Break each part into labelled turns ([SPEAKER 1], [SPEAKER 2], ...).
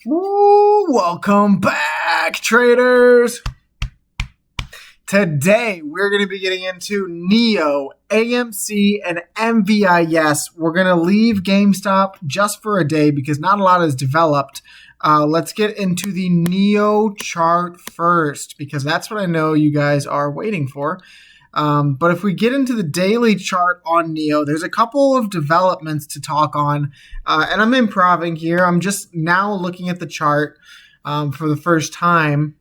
[SPEAKER 1] Woo, welcome back, traders. Today, we're going to be getting into NEO, AMC, and Mvis. We're going to leave Gamestop just for a day because not a lot is developed. Let's get into the NEO chart first because that's what I know you guys are waiting for. But if we get into the daily chart on NEO, there's a couple of developments to talk on. And I'm improving here. I'm just now looking at the chart for the first time,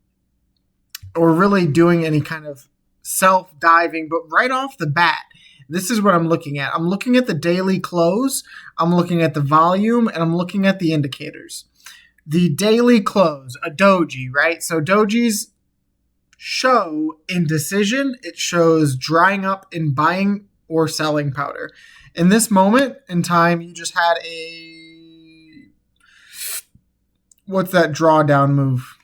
[SPEAKER 1] or really doing any kind of self-diving. But right off the bat, this is what I'm looking at. I'm looking at the daily close, I'm looking at the volume, and I'm looking at the indicators. The daily close, a doji, right? So dojis show indecision. It shows drying up in buying or selling powder. In this moment in time, you just had what's that drawdown move?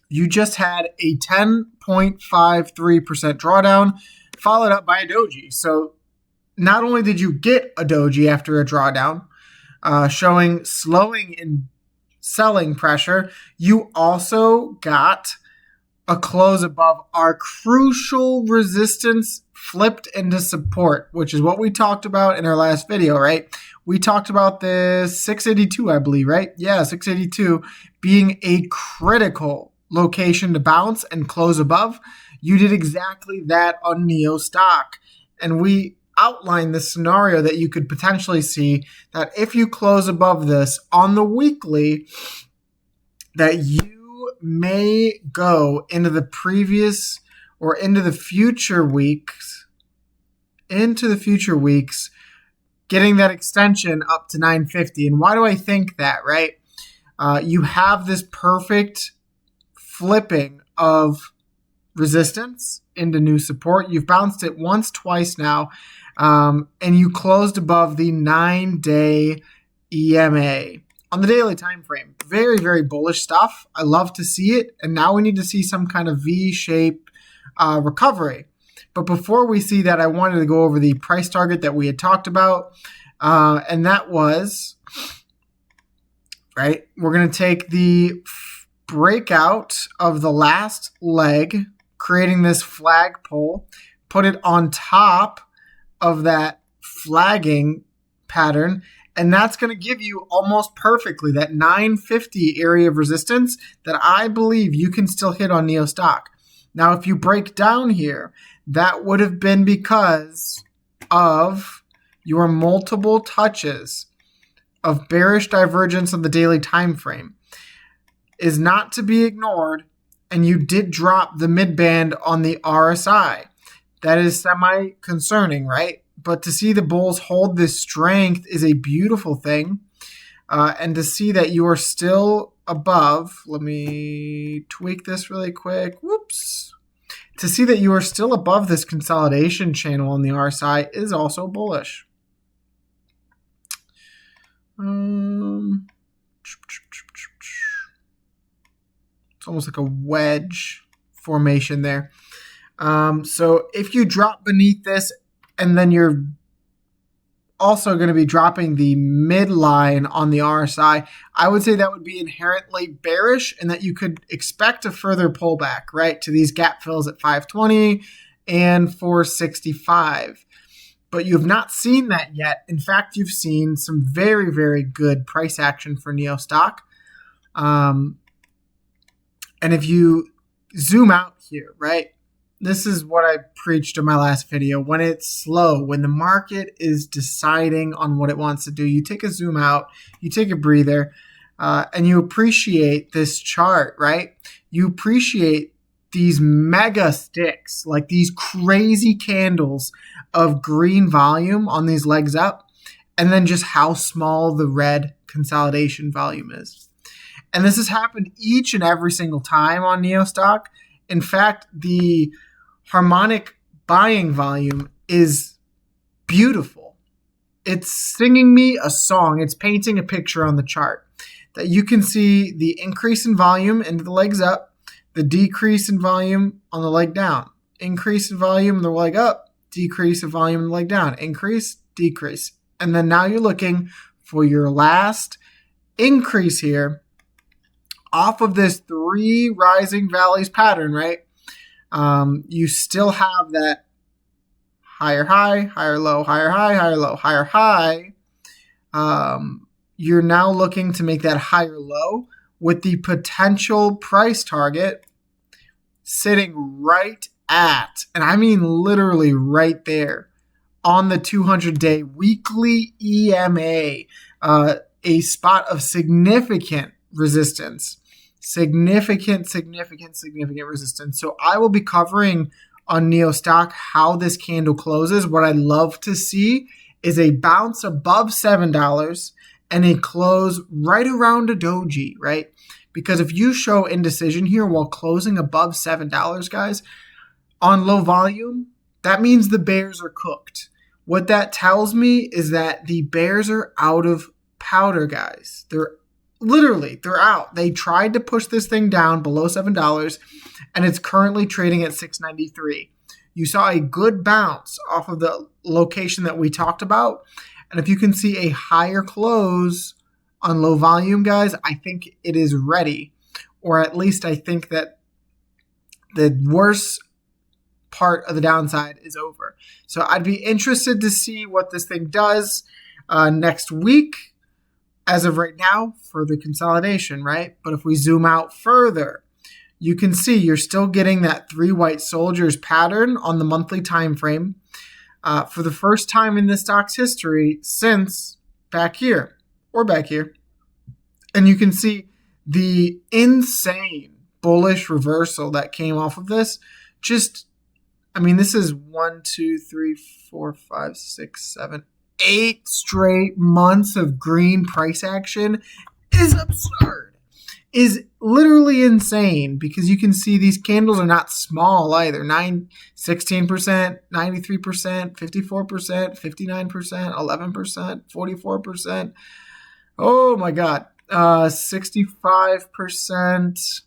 [SPEAKER 1] You just had a 10.53% drawdown followed up by a doji. So not only did you get a doji after a drawdown, showing slowing in selling pressure, you also got a close above our crucial resistance flipped into support, which is what we talked about in our last video, right? We talked about the 682, I believe, right? Yeah, 682 being a critical location to bounce and close above. You did exactly that on NEO stock. And we outlined the scenario that you could potentially see that if you close above this on the weekly, that you may go into the previous or into the future weeks, getting that extension up to 950. And why do I think that, right? You have this perfect flipping of resistance into new support. You've bounced it once, twice now, and you closed above the 9-day EMA on the daily time frame. Very, very bullish stuff. I love to see it, and now we need to see some kind of V-shape recovery. But before we see that, I wanted to go over the price target that we had talked about, and that was, right, we're going to take the breakout of the last leg, creating this flagpole, put it on top of that flagging pattern, and that's going to give you almost perfectly that 950 area of resistance that I believe you can still hit on NEO stock. Now, if you break down here, that would have been because of your multiple touches of bearish divergence on the daily time frame. Is not to be ignored, and you did drop the mid-band on the RSI. That is semi-concerning, right? But to see the bulls hold this strength is a beautiful thing. And to see that you are still above, let me tweak this really quick. Whoops. To see that you are still above this consolidation channel on the RSI is also bullish. It's almost like a wedge formation there. So if you drop beneath this, and then you're also going to be dropping the midline on the RSI, I would say that would be inherently bearish and that you could expect a further pullback, right, to these gap fills at 520 and 465. But you have not seen that yet. In fact, you've seen some very, very good price action for NEO stock. And if you zoom out here, right, this is what I preached in my last video. When it's slow, when the market is deciding on what it wants to do, you take a zoom out, you take a breather, and you appreciate this chart, right? You appreciate these mega sticks, like these crazy candles of green volume on these legs up, and then just how small the red consolidation volume is. And this has happened each and every single time on NEO stock. In fact, the harmonic buying volume is beautiful. It's singing me a song. It's painting a picture on the chart that you can see the increase in volume into the legs up, the decrease in volume on the leg down, increase in volume on the leg up, decrease in volume on the leg down, increase, decrease. And then now you're looking for your last increase here off of this 3 rising valleys pattern, right? You still have that higher high, higher low, higher high, higher low, higher high. You're now looking to make that higher low with the potential price target sitting right at, and I mean literally right there, on the 200-day weekly EMA, a spot of significant resistance. Significant resistance. So I will be covering on NeoStock how this candle closes. What I'd love to see is a bounce above $7 and a close right around a doji, right? Because if you show indecision here while closing above $7, guys, on low volume, that means the bears are cooked. What that tells me is that the bears are out of powder, guys. They're out. They tried to push this thing down below $7, and it's currently trading at $6.93. You saw a good bounce off of the location that we talked about. And if you can see a higher close on low volume, guys, I think it is ready. Or at least I think that the worst part of the downside is over. So I'd be interested to see what this thing does next week. As of right now, further consolidation, right? But if we zoom out further, you can see you're still getting that 3 white soldiers pattern on the monthly time frame for the first time in the stock's history since back here. And you can see the insane bullish reversal that came off of this. This is 1, 2, 3, 4, 5, 6, 7, 8 straight months of green price action is absurd. Is literally insane, because you can see these candles are not small either. 16%, 93%, 54%, 59%, 11%, 44%. Oh my God. 65%,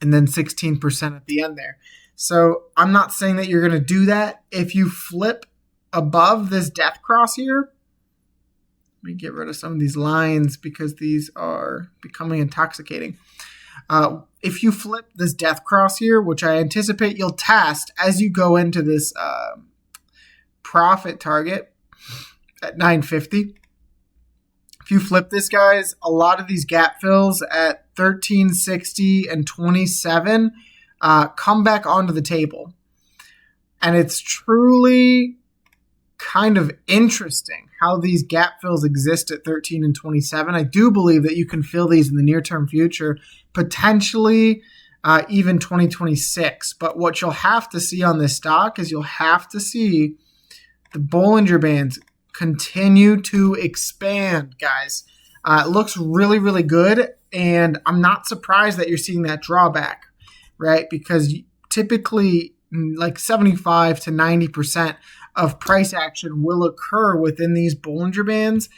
[SPEAKER 1] and then 16% at the end there. So I'm not saying that you're going to do that. If you flip above this death cross here, let me get rid of some of these lines because these are becoming intoxicating. If you flip this death cross here, which I anticipate you'll test as you go into this profit target at 950. If you flip this, guys, a lot of these gap fills at 1360 and 27 come back onto the table. And it's truly kind of interesting how these gap fills exist at 13 and 27. I do believe that you can fill these in the near-term future, potentially even 2026. But what you'll have to see on this stock is you'll have to see the Bollinger Bands continue to expand, guys. It looks really, really good, and I'm not surprised that you're seeing that drawback, right? Because typically like 75 to 90% of price action will occur within these Bollinger Bands.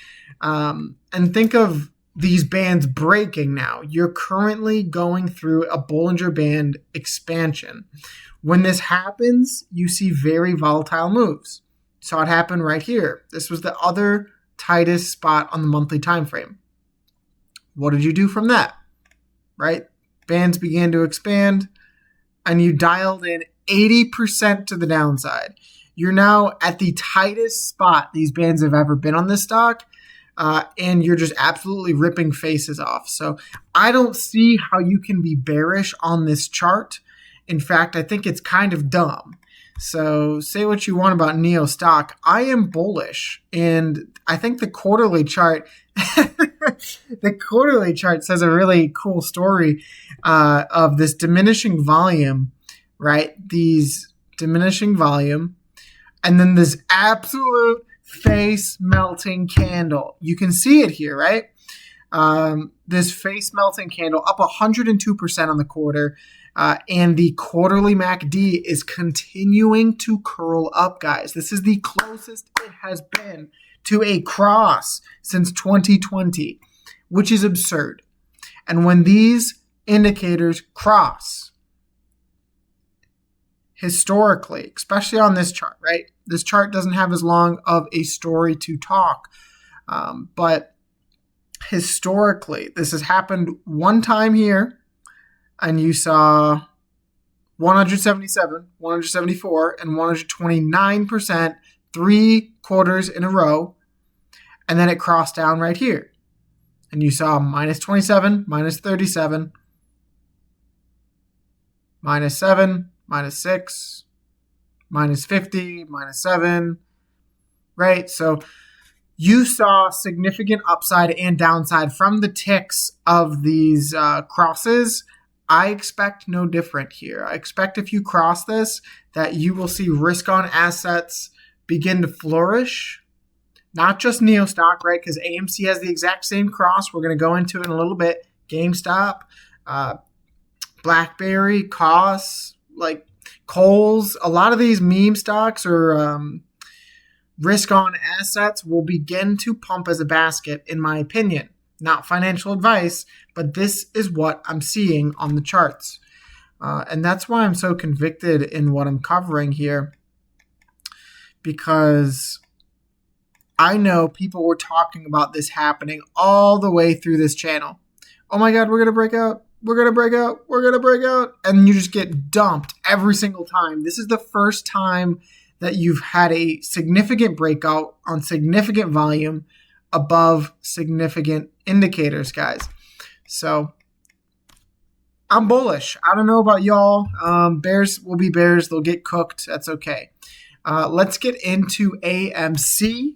[SPEAKER 1] And think of these bands breaking now. You're currently going through a Bollinger Band expansion. When this happens, you see very volatile moves. Saw it happen right here. This was the other tightest spot on the monthly time frame. What did you do from that? Right? Bands began to expand, and you dialed in 80% to the downside. You're now at the tightest spot these bands have ever been on this stock, and you're just absolutely ripping faces off. So I don't see how you can be bearish on this chart. In fact, I think it's kind of dumb. So say what you want about NeoStock. I am bullish, and I think the quarterly chart, says a really cool story of this diminishing volume, right? These diminishing volume, and then this absolute face melting candle. You can see it here, right? This face melting candle up 102% on the quarter. And the quarterly MACD is continuing to curl up, guys. This is the closest it has been to a cross since 2020, which is absurd. And when these indicators cross, historically, especially on this chart, right? This chart doesn't have as long of a story to talk. But historically, this has happened one time here, and you saw 177, 174, and 129%, 3 quarters in a row, and then it crossed down right here. And you saw minus 27, minus 37, minus 7, minus 6, minus 50, minus 7, right? So you saw significant upside and downside from the ticks of these crosses. I expect no different here. I expect if you cross this, that you will see risk on assets begin to flourish. Not just Neostock, right? Because AMC has the exact same cross. We're going to go into it in a little bit. Gamestop, BlackBerry, Koss, like Kohl's. A lot of these meme stocks or risk on assets will begin to pump as a basket, in my opinion. Not financial advice, but this is what I'm seeing on the charts. And that's why I'm so convicted in what I'm covering here, because I know people were talking about this happening all the way through this channel. Oh my God, we're going to break out. We're going to break out. We're going to break out. And you just get dumped every single time. This is the first time that you've had a significant breakout on significant volume above significant indicators, guys. So I'm bullish. I don't know about y'all. Bears will be bears. They'll get cooked. That's okay. Let's get into AMC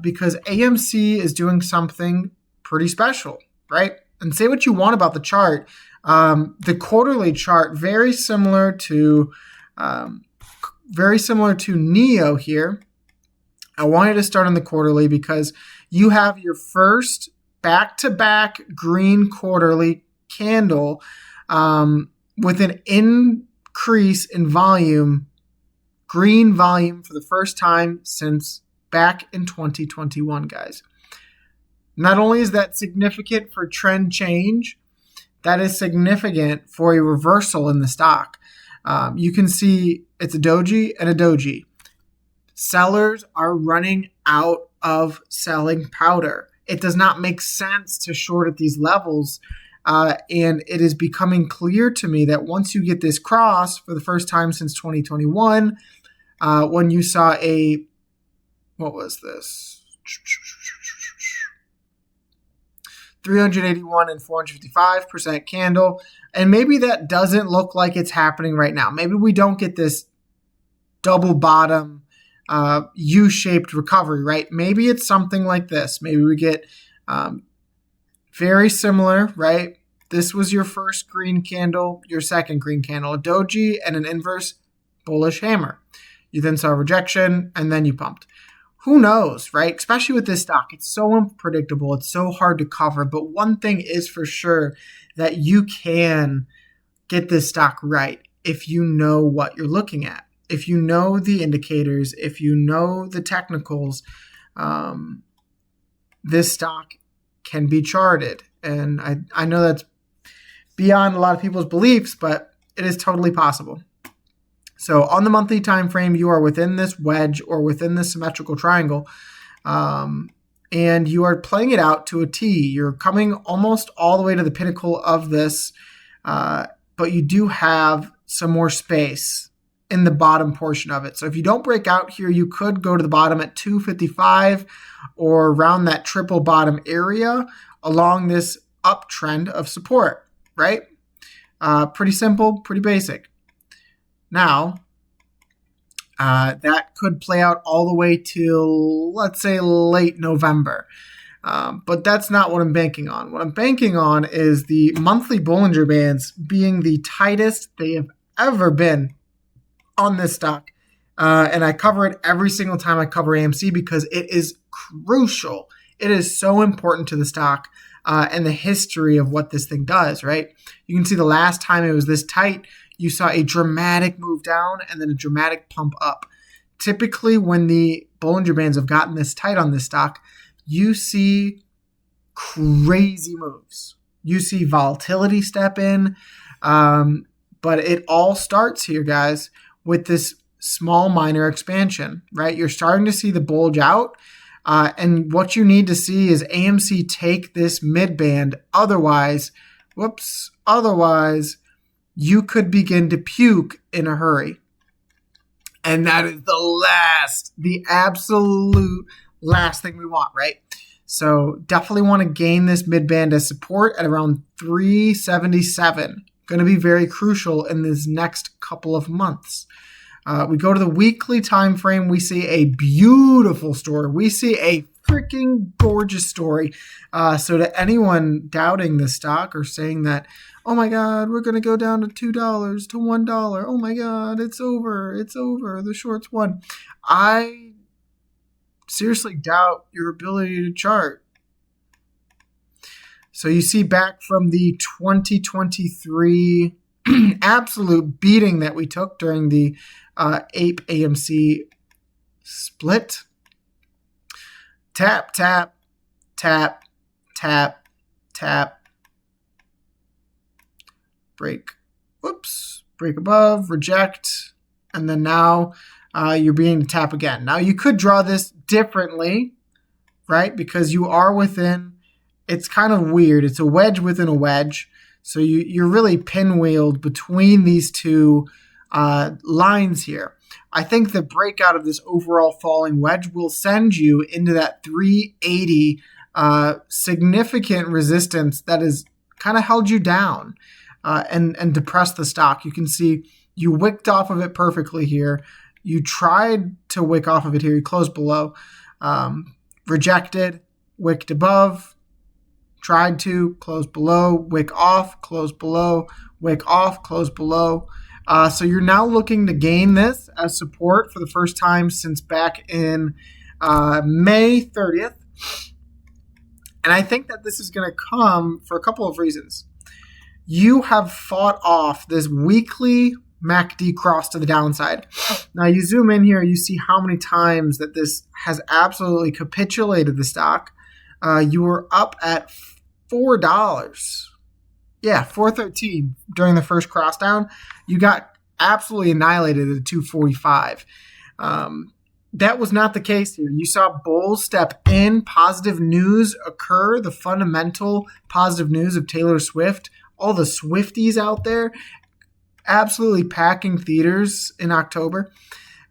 [SPEAKER 1] because AMC is doing something pretty special, right? And say what you want about the chart. The quarterly chart, very similar to Neo here. I wanted to start on the quarterly because you have your first back-to-back green quarterly candle with an increase in volume, green volume for the first time since back in 2021, guys. Not only is that significant for trend change, that is significant for a reversal in the stock. You can see it's a doji and a doji. Sellers are running out of selling powder. It does not make sense to short at these levels. And it is becoming clear to me that once you get this cross for the first time since 2021, when you saw what was this? 381 and 455% candle. And maybe that doesn't look like it's happening right now. Maybe we don't get this double bottom U-shaped recovery, right? Maybe it's something like this. Maybe we get very similar, right? This was your first green candle, your second green candle, a doji and an inverse bullish hammer. You then saw rejection and then you pumped. Who knows, right? Especially with this stock, it's so unpredictable. It's so hard to cover. But one thing is for sure, that you can get this stock right if you know what you're looking at. If you know the indicators, if you know the technicals, this stock can be charted. And I know that's beyond a lot of people's beliefs, but it is totally possible. So on the monthly time frame, you are within this wedge or within this symmetrical triangle, and you are playing it out to a T. You're coming almost all the way to the pinnacle of this, but you do have some more space in the bottom portion of it. So if you don't break out here, you could go to the bottom at 255 or around that triple bottom area along this uptrend of support, right? Pretty simple, pretty basic. Now, that could play out all the way till, let's say, late November. But that's not what I'm banking on. What I'm banking on is the monthly Bollinger Bands being the tightest they have ever been on this stock. And I cover it every single time I cover AMC because it is crucial. It is so important to the stock and the history of what this thing does, right? You can see the last time it was this tight, you saw a dramatic move down and then a dramatic pump up. Typically, when the Bollinger Bands have gotten this tight on this stock, you see crazy moves. You see volatility step in. But it all starts here, guys, with this small minor expansion, right? You're starting to see the bulge out. And what you need to see is AMC take this mid band. Otherwise, otherwise you could begin to puke in a hurry. And that is the absolute last thing we want, right? So definitely want to gain this mid band as support at around 377. Going to be very crucial in this next couple of months. We go to the weekly time frame. We see a beautiful story. We see a freaking gorgeous story. So to anyone doubting the stock or saying that, oh my God, we're going to go down to $2 to $1. Oh my God, it's over. It's over. The shorts won. I seriously doubt your ability to chart. So you see back from the 2023 absolute beating that we took during the Ape AMC split. Tap, tap, tap, tap, tap. Break. Whoops. Break above, reject. And then now you're being to tap again. Now you could draw this differently, right? Because you are within, it's kind of weird. It's a wedge within a wedge. So you're really pinwheeled between these two lines here. I think the breakout of this overall falling wedge will send you into that 380 significant resistance that has kind of held you down and depressed the stock. You can see you wicked off of it perfectly here. You tried to wick off of it here. You closed below. Rejected, wicked above. Tried to, close below, wick off, close below, wick off, close below. So you're now looking to gain this as support for the first time since back in May 30th. And I think that this is going to come for a couple of reasons. You have fought off this weekly MACD cross to the downside. Now you zoom in here, you see how many times that this has absolutely capitulated the stock. You were up at $4. Yeah, $4.13 during the first cross down. You got absolutely annihilated at $2.45. That was not the case here. You saw bulls step in, positive news occur, the fundamental positive news of Taylor Swift, all the Swifties out there absolutely packing theaters in October.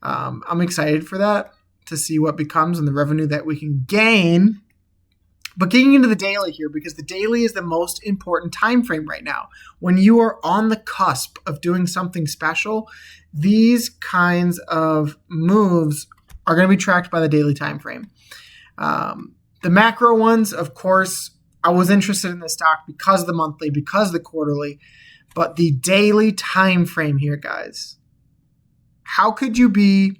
[SPEAKER 1] I'm excited for that, to see what becomes and the revenue that we can gain. But getting into the daily here, because the daily is the most important time frame right now. When you are on the cusp of doing something special, these kinds of moves are going to be tracked by the daily time frame. The macro ones, of course, I was interested in the stock because of the monthly, because of the quarterly, but the daily time frame here, guys. How could you not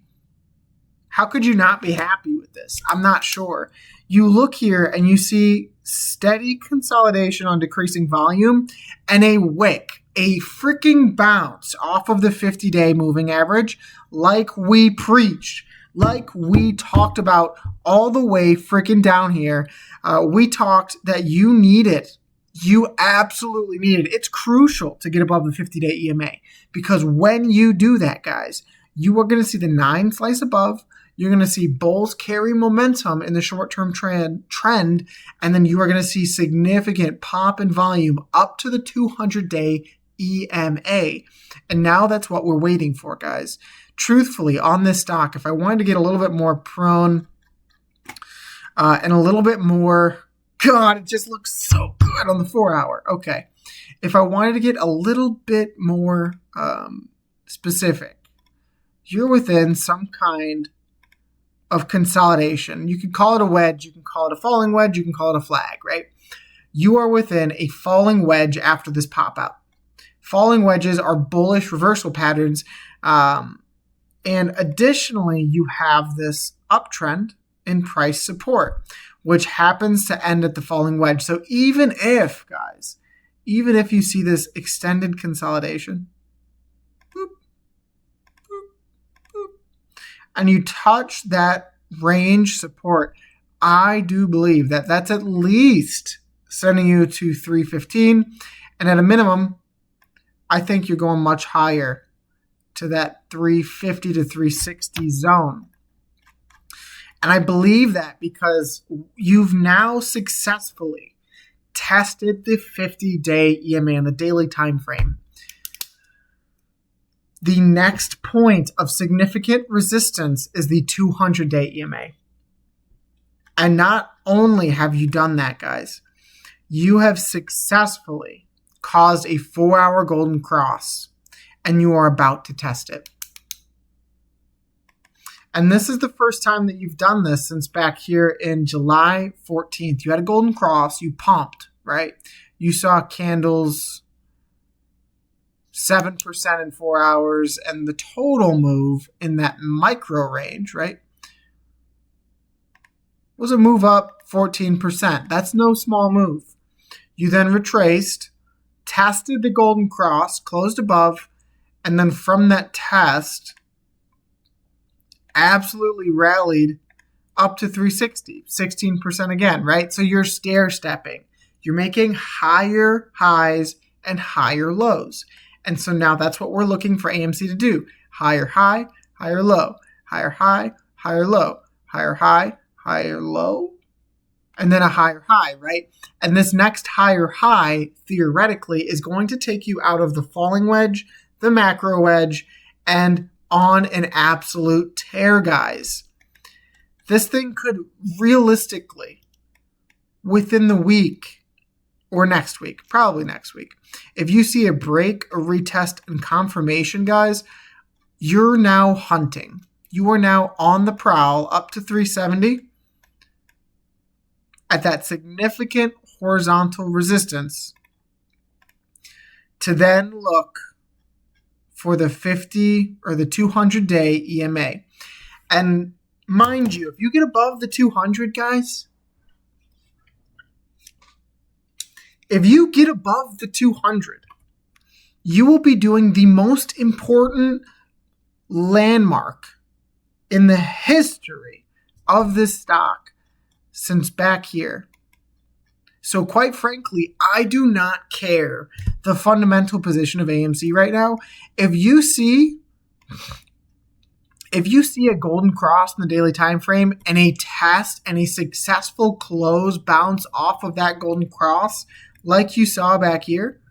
[SPEAKER 1] be happy with this? I'm not sure. You look here and you see steady consolidation on decreasing volume and a wick, a freaking bounce off of the 50-day moving average like we preached, like we talked about all the way freaking down here. We talked that you need it. You absolutely need it. It's crucial to get above the 50-day EMA, because when you do that, guys, you are going to see the 9 slice above. You're going to see bulls carry momentum in the short-term trend, and then you are going to see significant pop in volume up to the 200-day EMA. And now that's what we're waiting for, guys. Truthfully, on this stock, if I wanted to get a little bit more prone and a little bit more, God, it just looks so good on the 4-hour. Okay. If I wanted to get a little bit more specific, you're within some kind of consolidation. You can call it a wedge, you can call it a falling wedge, you can call it a flag, right? You are within a falling wedge after this pop out. Falling wedges are bullish reversal patterns. And additionally, you have this uptrend in price support, which happens to end at the falling wedge. So even if, guys, even if you see this extended consolidation, boop, boop, boop, and you touch that range support, I do believe that that's at least sending you to 315. And at a minimum, I think you're going much higher to that 350 to 360 zone. And I believe that because you've now successfully tested the 50-day EMA in the daily time frame. The next point of significant resistance is the 200-day EMA. And not only have you done that, guys, you have successfully caused a 4-hour golden cross, and you are about to test it. And this is the first time that you've done this since back here in July 14th. You had a golden cross, you pumped, right? You saw candles 7% in 4 hours, and the total move in that micro range, right, was a move up 14%. That's no small move. You then retraced, tested the golden cross, closed above, and then from that test, absolutely rallied up to 360, 16% again, right? So you're stair stepping. You're making higher highs and higher lows. And so now that's what we're looking for AMC to do. Higher high, higher low, higher high, higher low, higher high, higher low, and then a higher high, right? And this next higher high, theoretically, is going to take you out of the falling wedge, the macro wedge, and on an absolute tear, guys. This thing could realistically, within the week, or next week, probably next week, if you see a break, a retest, and confirmation, guys, you're now hunting. You are now on the prowl up to 370 at that significant horizontal resistance to then look for the 50 or the 200-day EMA. And mind you, if you get above the 200, guys, if you get above the 200, you will be doing the most important landmark in the history of this stock since back here. So quite frankly, I do not care the fundamental position of AMC right now. If you see a golden cross in the daily time frame and a test and a successful close bounce off of that golden cross, like you saw back here,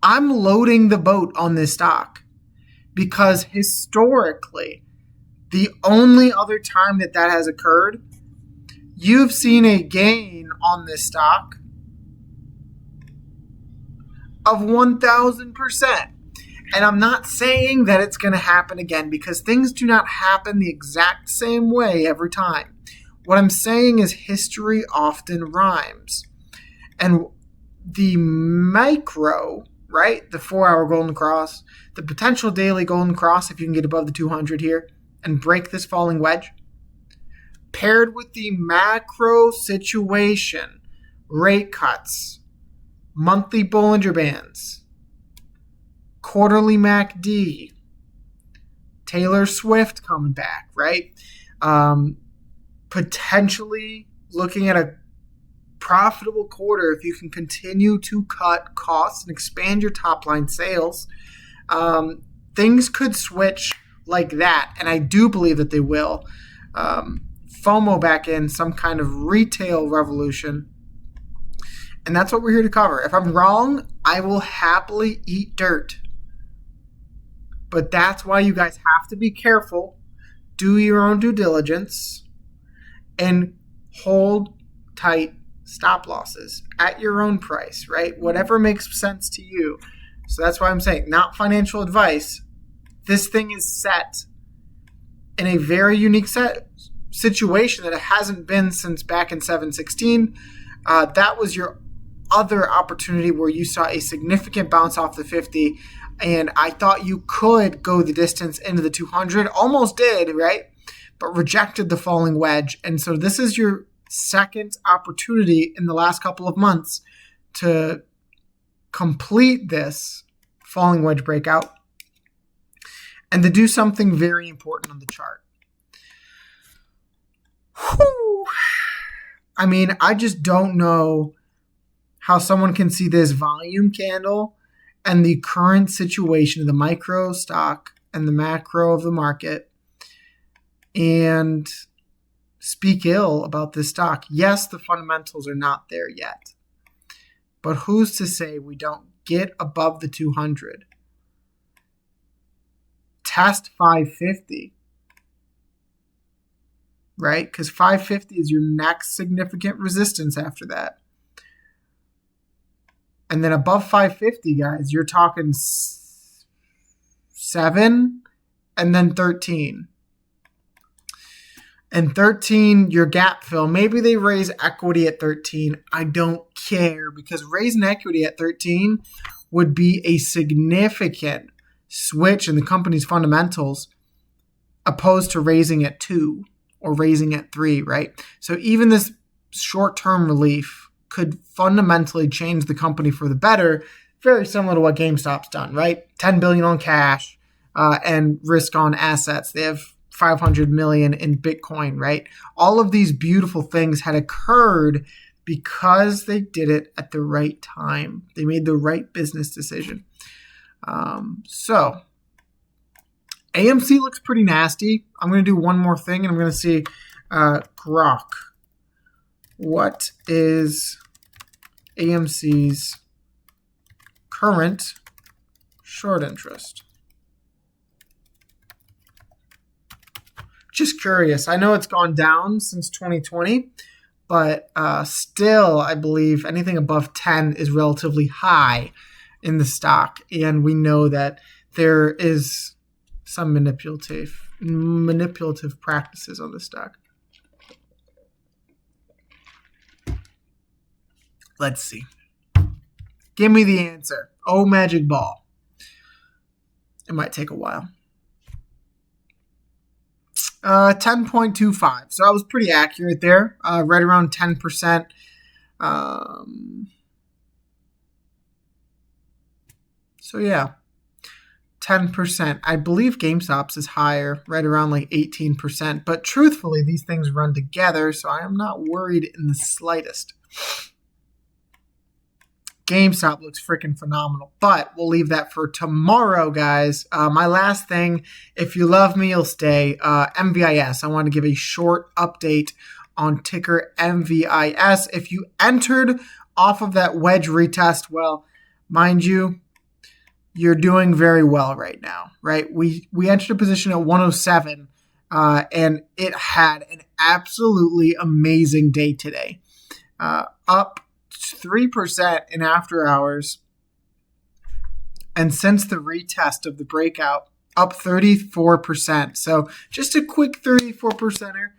[SPEAKER 1] I'm loading the boat on this stock because historically, the only other time that has occurred, you've seen a gain on this stock of 1,000%. And I'm not saying that it's going to happen again because things do not happen the exact same way every time. What I'm saying is history often rhymes. And the micro, right, the 4-hour golden cross, the potential daily golden cross, if you can get above the 200 here and break this falling wedge, paired with the macro situation, rate cuts, monthly Bollinger Bands, quarterly MACD, Taylor Swift coming back, right? Potentially looking at a profitable quarter if you can continue to cut costs and expand your top line sales. Things could switch like that, and I do believe that they will. FOMO back in, some kind of retail revolution. And that's what we're here to cover. If I'm wrong, I will happily eat dirt. But that's why you guys have to be careful, do your own due diligence, and hold tight stop losses at your own price, right? Whatever makes sense to you. So that's why I'm saying, not financial advice. This thing is set in a very unique situation that it hasn't been since back in 716. That was your other opportunity where you saw a significant bounce off the 50, and I thought you could go the distance into the 200. Almost did, right? But rejected the falling wedge. And so this is your second opportunity in the last couple of months to complete this falling wedge breakout and to do something very important on the chart. Whew. I mean, I just don't know how someone can see this volume candle and the current situation of the micro stock and the macro of the market and speak ill about this stock. Yes, the fundamentals are not there yet, but who's to say we don't get above the 200? Test 550, right? Because 550 is your next significant resistance after that. And then above 550, guys, you're talking 7 and then 13. And 13, your gap fill. Maybe they raise equity at 13. I don't care, because raising equity at 13 would be a significant switch in the company's fundamentals, opposed to raising at 2 or raising at 3, right? So even this short-term relief could fundamentally change the company for the better, very similar to what GameStop's done, right? $10 billion on cash and risk on assets. They have 500 million in Bitcoin, right? All of these beautiful things had occurred because they did it at the right time. They made the right business decision. So AMC looks pretty nasty. I'm going to do one more thing, and I'm going to see Grok. What is AMC's current short interest? Just curious. I know it's gone down since 2020, but still, I believe anything above 10 is relatively high in the stock. And we know that there is some manipulative practices on the stock. Let's see. Give me the answer. Oh, magic ball. It might take a while. 10.25. So I was pretty accurate there. Right around 10%. So yeah, 10%. I believe GameStop's is higher, right around like 18%. But truthfully, these things run together, so I am not worried in the slightest. GameStop looks freaking phenomenal, but we'll leave that for tomorrow, guys. My last thing, if you love me, you'll stay. Mvis. I want to give a short update on ticker Mvis. If you entered off of that wedge retest, well, mind you, you're doing very well right now, right? We entered a position at 107, and it had an absolutely amazing day today. Up 3% in after hours, and since the retest of the breakout, up 34%. So just a quick 34%er.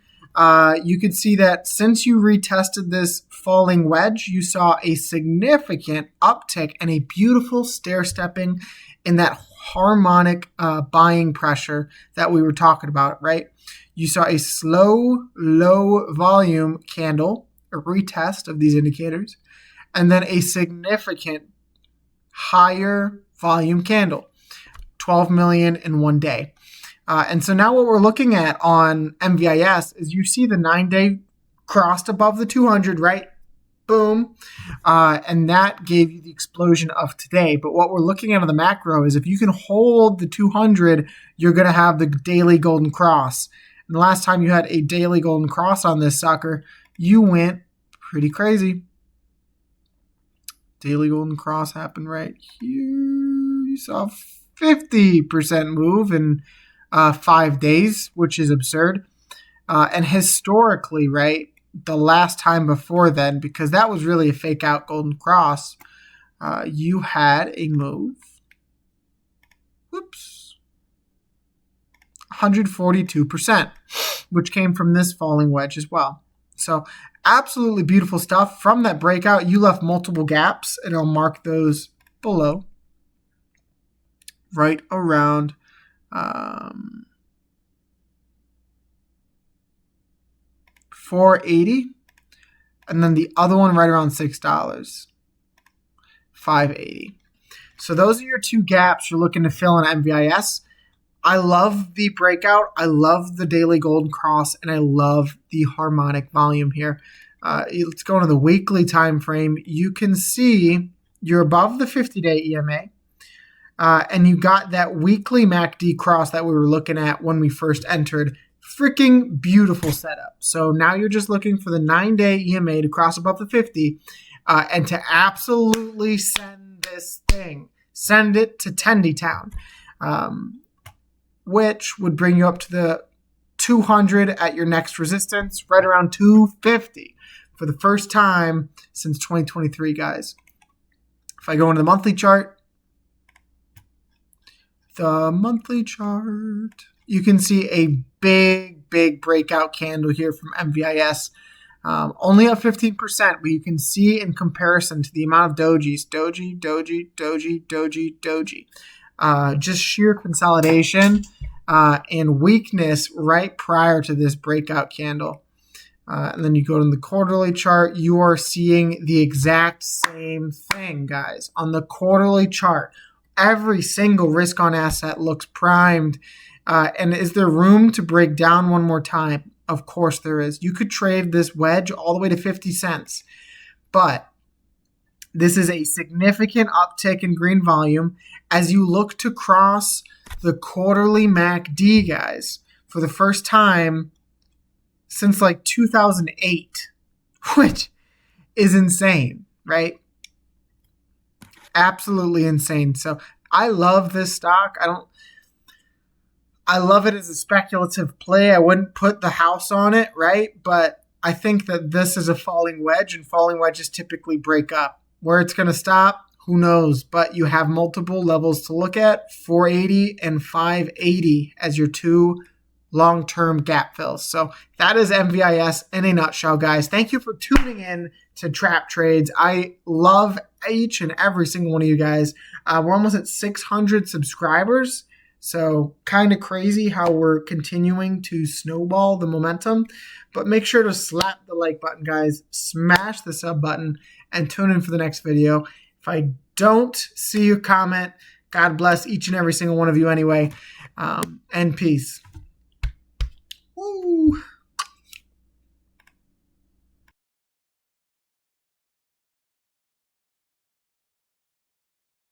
[SPEAKER 1] You could see that since you retested this falling wedge, you saw a significant uptick and a beautiful stair-stepping in that harmonic buying pressure that we were talking about, right? You saw a slow, low volume candle, a retest of these indicators, and then a significant higher volume candle, 12 million in one day. And so now what we're looking at on Mvis is you see the 9-day crossed above the 200, right? Boom. And that gave you the explosion of today. But what we're looking at on the macro is if you can hold the 200, you're going to have the daily golden cross. And the last time you had a daily golden cross on this sucker, you went pretty crazy. Daily golden cross happened right here. You saw 50% move in 5 days, which is absurd. And historically, right, the last time before then, because that was really a fake out golden cross, you had a move. 142%, which came from this falling wedge as well. So absolutely beautiful stuff. From that breakout, you left multiple gaps, and I'll mark those below. Right around 480, and then the other one right around $6, 580. So those are your two gaps you're looking to fill in Mvis. I love the breakout. I love the daily golden cross, and I love the harmonic volume here. Let's go into the weekly time frame. You can see you're above the 50-day EMA, and you got that weekly MACD cross that we were looking at when we first entered Freaking beautiful setup. So now you're just looking for the 9-day EMA to cross above the 50 and to absolutely send this thing. Send it to Tendy Town, which would bring you up to the 200 at your next resistance, right around 250 for the first time since 2023, guys. If I go into the monthly chart, you can see a big breakout candle here from Mvis. Only up 15%, but you can see in comparison to the amount of dojis, doji, just sheer consolidation and weakness right prior to this breakout candle. And then you go to the quarterly chart, you are seeing the exact same thing, guys. On the quarterly chart, every single risk on asset looks primed. And is there room to break down one more time? Of course there is. You could trade this wedge all the way to 50 cents. But this is a significant uptick in green volume as you look to cross the quarterly MACD, guys, for the first time since like 2008, which is insane, right? Absolutely insane. So I love this stock. I love it as a speculative play. I wouldn't put the house on it, right? But I think that this is a falling wedge, and falling wedges typically break up. Where it's going to stop, who knows? But you have multiple levels to look at, 480 and 580 as your two long-term gap fills. So that is Mvis in a nutshell, guys. Thank you for tuning in to Trap Trades. I love each and every single one of you guys. We're almost at 600 subscribers. So kind of crazy how we're continuing to snowball the momentum. But make sure to slap the like button, guys. Smash the sub button and tune in for the next video. If I don't see your comment, God bless each and every single one of you anyway. And peace.